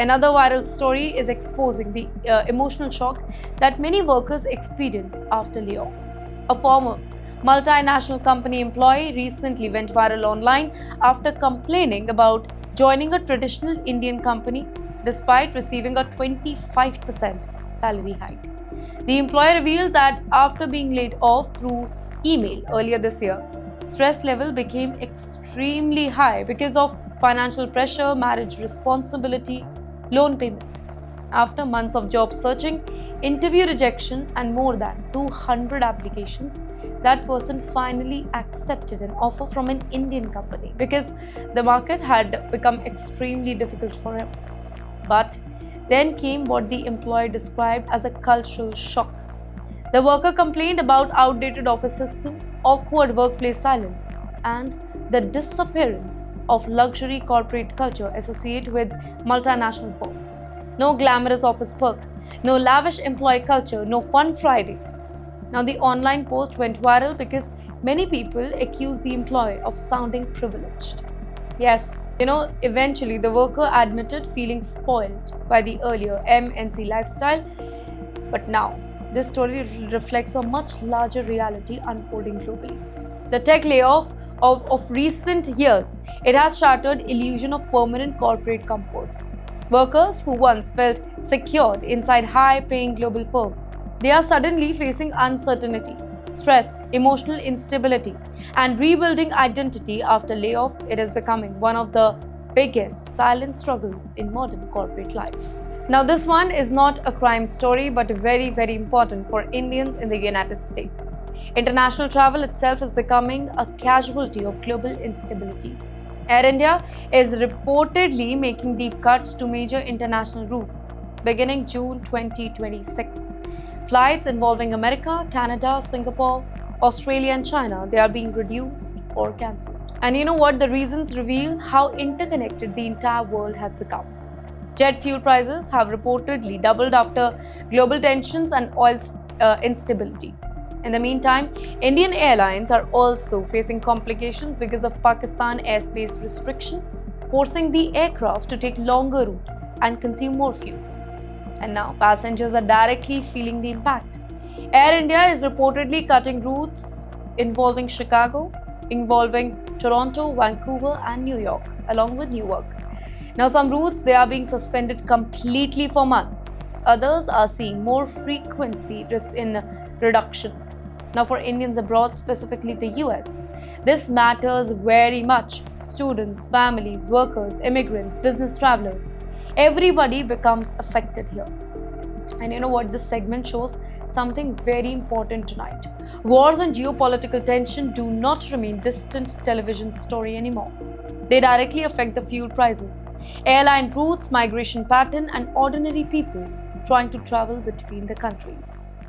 another viral story is exposing the emotional shock that many workers experience after layoff. A former multinational company employee recently went viral online after complaining about joining a traditional Indian company despite receiving a 25% salary hike. The employer revealed that after being laid off through email earlier this year, stress level became extremely high because of financial pressure, marriage responsibility, loan payment. After months of job searching, interview rejection, and more than 200 applications, that person finally accepted an offer from an Indian company because the market had become extremely difficult for him. But then came what the employer described as a cultural shock. The worker complained about outdated office system, awkward workplace silence, and the disappearance of luxury corporate culture associated with multinational firm. No glamorous office perk, no lavish employee culture, no fun Friday. Now the online post went viral because many people accused the employee of sounding privileged. Yes, eventually the worker admitted feeling spoiled by the earlier MNC lifestyle, but now this story reflects a much larger reality unfolding globally. The tech layoff of recent years, it has shattered illusion of permanent corporate comfort. Workers who once felt secured inside high-paying global firms, they are suddenly facing uncertainty, stress, emotional instability, and rebuilding identity after layoff. It is becoming one of the biggest silent struggles in modern corporate life. Now, this one is not a crime story, but very, very important for Indians in the United States. International travel itself is becoming a casualty of global instability. Air India is reportedly making deep cuts to major international routes beginning June 2026. Flights involving America, Canada, Singapore, Australia, and China, they are being reduced or cancelled. And you know what? The reasons reveal how interconnected the entire world has become. Jet fuel prices have reportedly doubled after global tensions and oil instability. In the meantime, Indian airlines are also facing complications because of Pakistan airspace restriction, forcing the aircraft to take longer route and consume more fuel. And now passengers are directly feeling the impact. Air India is reportedly cutting routes involving Chicago, involving Toronto, Vancouver, and New York, along with Newark. Now, some routes, they are being suspended completely for months. Others are seeing more frequency in reduction. Now, for Indians abroad, specifically the US, this matters very much. Students, families, workers, immigrants, business travelers, everybody becomes affected here. And you know what? This segment shows something very important tonight. Wars and geopolitical tension do not remain distant television story anymore. They directly affect the fuel prices, airline routes, migration pattern, and ordinary people trying to travel between the countries.